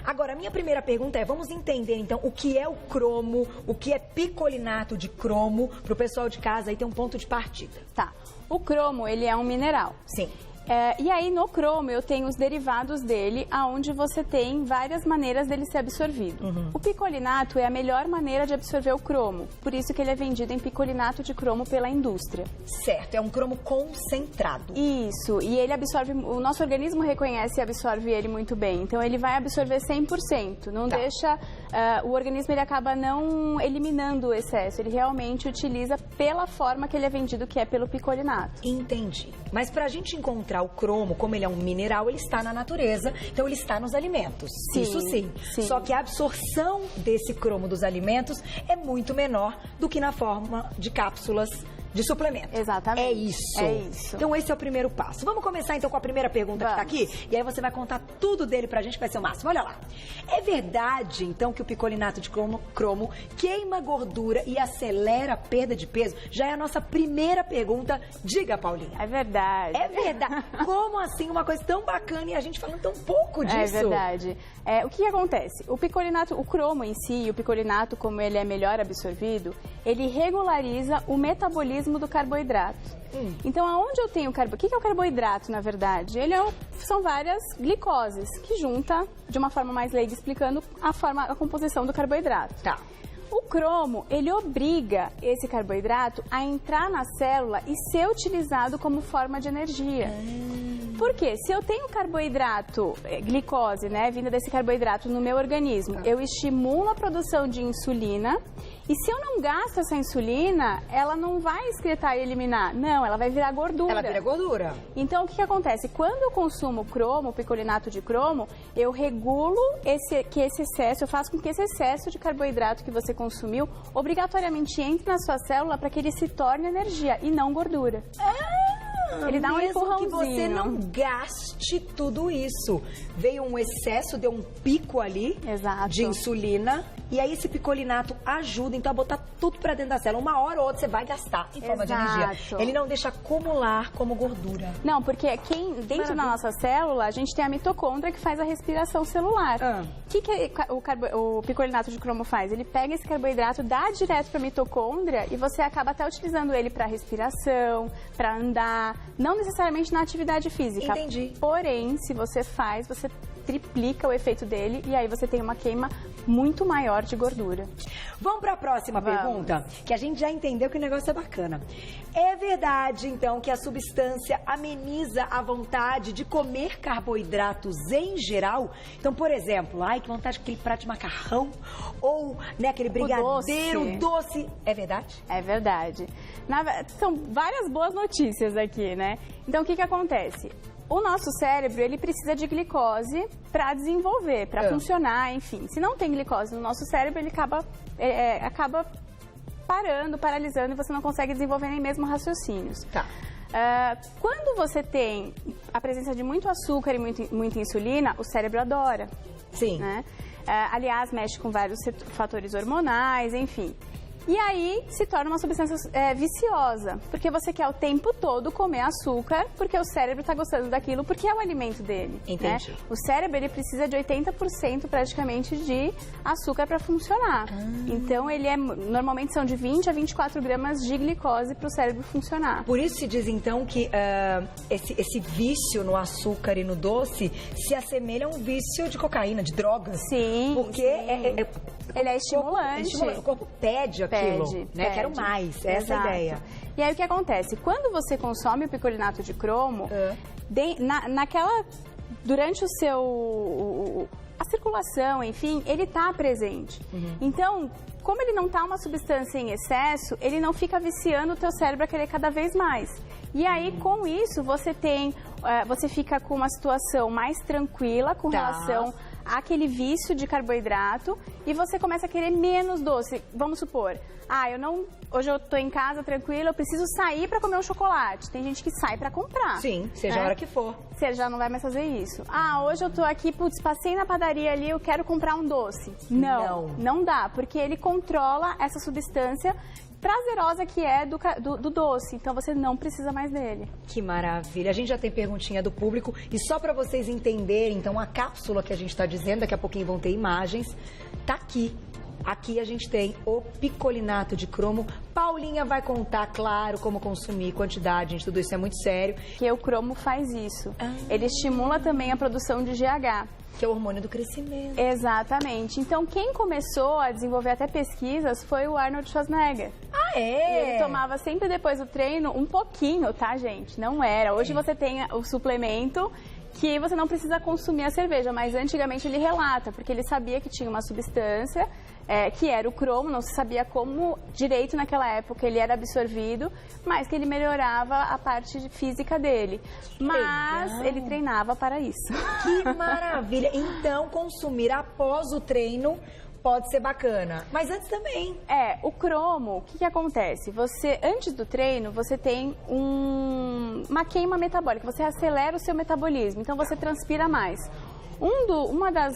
Agora, a minha primeira pergunta é, vamos entender então o que é o cromo, o que é picolinato de cromo, para o pessoal de casa aí ter um ponto de partida. Tá. O cromo, ele é um mineral. Sim. E aí, no cromo, eu tenho os derivados dele, onde você tem várias maneiras dele ser absorvido. O picolinato é a melhor maneira de absorver o cromo, por isso que ele é vendido em picolinato de cromo pela indústria. Certo, é um cromo concentrado. Isso, e ele absorve, o nosso organismo reconhece e absorve ele muito bem, então ele vai absorver 100%, não deixa, o organismo ele acaba não eliminando o excesso, ele realmente utiliza pela forma que ele é vendido, que é pelo picolinato. Entendi, mas pra gente encontrar o cromo, como ele é um mineral, ele está na natureza, então ele está nos alimentos. Sim, isso sim. sim. Só que a absorção desse cromo dos alimentos é muito menor do que na forma de cápsulas de suplemento. Exatamente. É isso. É isso. Então esse é o primeiro passo. Vamos começar então com a primeira pergunta que tá aqui? E aí você vai contar tudo dele pra gente, que vai ser o máximo. Olha lá. É verdade, então, que o picolinato de cromo queima gordura e acelera a perda de peso? Já é a nossa primeira pergunta. Diga, Paulinha. É verdade. É verdade. Como assim uma coisa tão bacana e a gente falando tão pouco disso? É verdade. O que acontece? O picolinato, o cromo em si, o picolinato, como ele é melhor absorvido, ele regulariza o metabolismo do carboidrato. Então, aonde eu tenho carboidrato? O que é o carboidrato, na verdade? São várias glicoses que junta, de uma forma mais leiga, explicando a composição do carboidrato. Tá. O cromo, ele obriga esse carboidrato a entrar na célula e ser utilizado como forma de energia. Por quê? Se eu tenho carboidrato, glicose, né, vinda desse carboidrato no meu organismo, eu estimulo a produção de insulina e se eu não gasto essa insulina, ela não vai excretar e eliminar. Não, ela vai virar gordura. Ela vira gordura. Então, o que acontece? Quando eu consumo cromo, picolinato de cromo, eu regulo esse excesso, eu faço com que esse excesso de carboidrato que você consumiu, obrigatoriamente entre na sua célula para que ele se torne energia e não gordura. Ele dá um empurrãozinho. Que você não gaste tudo isso. Veio um excesso, deu um pico ali. Exato. De insulina. E aí esse picolinato ajuda, então, a botar tudo pra dentro da célula. Uma hora ou outra você vai gastar em forma de energia. Ele não deixa acumular como gordura. Não, porque dentro da nossa célula, a gente tem a mitocôndria que faz a respiração celular. O que o picolinato de cromo faz? Ele pega esse carboidrato, dá direto pra mitocôndria e você acaba até utilizando ele pra respiração, pra andar, não necessariamente na atividade física. Entendi. Porém, se você faz, você triplica o efeito dele e aí você tem uma queima muito maior de gordura. Vamos para a próxima pergunta, que a gente já entendeu que o negócio é bacana. É verdade, então, que a substância ameniza a vontade de comer carboidratos em geral? Então, por exemplo, ai, que vontade daquele prato de macarrão ou, né, aquele brigadeiro doce. É verdade? É verdade. São várias boas notícias aqui, né? Então, o que acontece? O nosso cérebro, ele precisa de glicose para desenvolver, para funcionar, enfim. Se não tem glicose no nosso cérebro, ele acaba paralisando e você não consegue desenvolver nem mesmo raciocínios. Tá. Quando você tem a presença de muito açúcar e muita insulina, o cérebro adora. Sim. Né? Aliás, mexe com vários fatores hormonais, enfim. E aí se torna uma substância viciosa, porque você quer o tempo todo comer açúcar, porque o cérebro está gostando daquilo, porque é o alimento dele. Entendi. Né? O cérebro ele precisa de 80% praticamente de açúcar para funcionar. Então normalmente são de 20 a 24 gramas de glicose para o cérebro funcionar. Por isso se diz então que esse vício no açúcar e no doce se assemelha a um vício de cocaína, de drogas. Sim. Porque ele é estimulante. O corpo pede aquilo, né? Quero mais, essa é a ideia. E aí o que acontece? Quando você consome o picolinato de cromo, durante a circulação, enfim, ele está presente. Então, como ele não está uma substância em excesso, ele não fica viciando o teu cérebro a querer cada vez mais. E aí, com isso, você fica com uma situação mais tranquila com relação àquele vício de carboidrato e você começa a querer menos doce. Vamos supor, hoje eu tô em casa tranquila, eu preciso sair para comer um chocolate. Tem gente que sai para comprar. Sim, seja a hora que for. Você já não vai mais fazer isso. Hoje eu tô aqui, passei na padaria ali, eu quero comprar um doce. Não dá, porque ele controla essa substância prazerosa que é do doce. Então, você não precisa mais dele. Que maravilha. A gente já tem perguntinha do público. E só para vocês entenderem, então, a cápsula que a gente está dizendo, daqui a pouquinho vão ter imagens, tá aqui. Aqui a gente tem o picolinato de cromo. Paulinha vai contar, claro, como consumir, quantidade, gente, tudo isso é muito sério. Porque o cromo faz isso. Ele estimula também a produção de GH. Que é o hormônio do crescimento. Exatamente. Então, quem começou a desenvolver até pesquisas foi o Arnold Schwarzenegger. Ah, é? E ele tomava sempre depois do treino um pouquinho, tá, gente? Não era. Hoje você tem o suplemento que você não precisa consumir a cerveja, mas antigamente ele relata, porque ele sabia que tinha uma substância que era o cromo, não se sabia como direito naquela época ele era absorvido, mas que ele melhorava a parte física dele. Mas ele treinava para isso. Que maravilha! Então, consumir após o treino pode ser bacana, mas antes também. O cromo, o que acontece? Você, antes do treino, você tem uma queima metabólica, você acelera o seu metabolismo, então você transpira mais. Uma das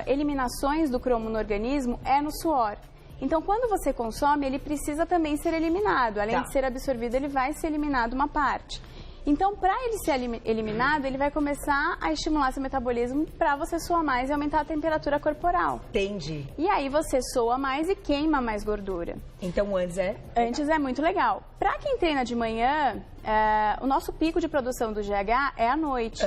eliminações do cromo no organismo é no suor. Então, quando você consome, ele precisa também ser eliminado. Além de ser absorvido, ele vai ser eliminado uma parte. Então, para ele ser eliminado, ele vai começar a estimular seu metabolismo para você suar mais e aumentar a temperatura corporal. Entendi. E aí você soa mais e queima mais gordura. Então, antes é? Antes é muito legal. Para quem treina de manhã, o nosso pico de produção do GH é à noite.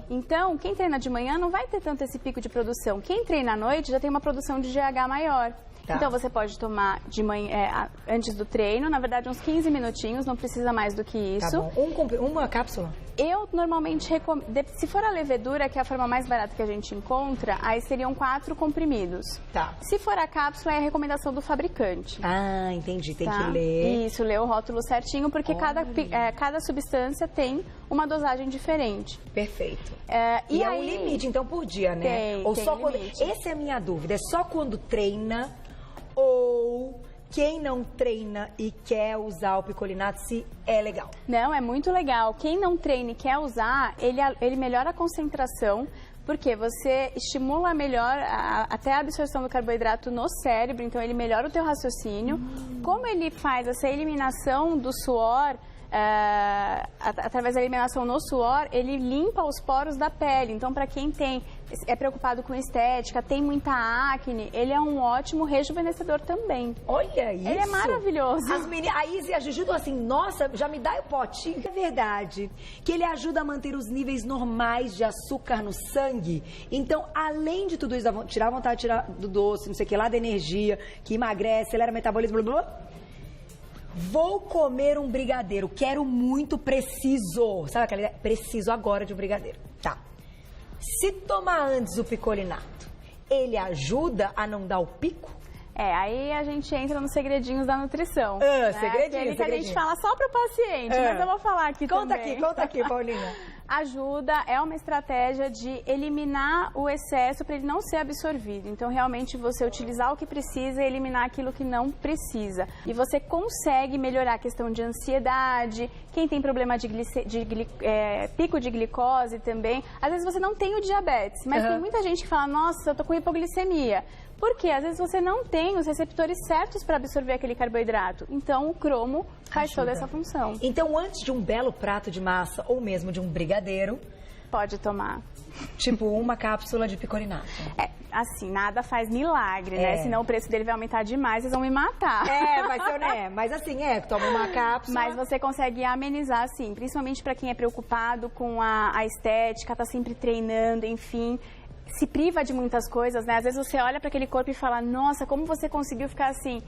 Então, quem treina de manhã não vai ter tanto esse pico de produção. Quem treina à noite já tem uma produção de GH maior. Tá. Então, você pode tomar de manhã, antes do treino, na verdade, uns 15 minutinhos, não precisa mais do que isso. Tá bom. Uma cápsula? Eu, normalmente, recomendo... Se for a levedura, que é a forma mais barata que a gente encontra, aí seriam 4 comprimidos. Tá. Se for a cápsula, é a recomendação do fabricante. Ah, entendi. Tem que ler. Isso, ler o rótulo certinho, porque cada substância tem uma dosagem diferente. Perfeito. E aí... é um limite, então, por dia, né? Tem, ou tem só quando... limite. Essa é a minha dúvida. É só quando treina ou quem não treina e quer usar o picolinato, se é legal? Não, é muito legal. Quem não treina e quer usar, ele melhora a concentração, porque você estimula melhor até a absorção do carboidrato no cérebro, então ele melhora o teu raciocínio. Como ele faz essa eliminação do suor, através da eliminação no suor, ele limpa os poros da pele. Então, para quem é preocupado com estética, tem muita acne, ele é um ótimo rejuvenescedor também. Olha isso! Ele é maravilhoso. A Isa e a Juju estão assim, nossa, já me dá o potinho. É verdade que ele ajuda a manter os níveis normais de açúcar no sangue. Então, além de tudo isso, tirar a vontade do doce, não sei o que lá, da energia, que emagrece, acelera o metabolismo, blá, blá, blá. Vou comer um brigadeiro, quero muito, preciso. Sabe aquela ideia? Preciso agora de um brigadeiro. Tá. Se tomar antes o picolinato, ele ajuda a não dar o pico? Aí a gente entra nos segredinhos da nutrição. Segredinho. Que a gente fala só para o paciente, mas eu vou falar aqui também. Conta aqui, Paulinha. Ajuda, é uma estratégia de eliminar o excesso para ele não ser absorvido. Então, realmente, você utilizar o que precisa e eliminar aquilo que não precisa. E você consegue melhorar a questão de ansiedade, quem tem problema de pico de glicose também. Às vezes você não tem o diabetes, mas tem muita gente que fala, nossa, eu tô com hipoglicemia. Porque às vezes você não tem os receptores certos para absorver aquele carboidrato. Então, o cromo faz toda essa função. Então, antes de um belo prato de massa ou mesmo de um brigadeiro, pode tomar. Tipo uma cápsula de picolinato. Assim, nada faz milagre, né? Senão o preço dele vai aumentar demais, vocês vão me matar. Vai ser, né? Mas assim, toma uma cápsula. Mas você consegue amenizar, sim. Principalmente para quem é preocupado com a estética, tá sempre treinando, enfim... Se priva de muitas coisas, né? Às vezes você olha para aquele corpo e fala, nossa, como você conseguiu ficar assim?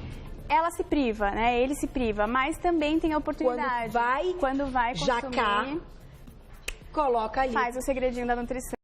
Ela se priva, né? Ele se priva, mas também tem a oportunidade. Quando vai consumir, coloca ali. Faz o segredinho da nutrição.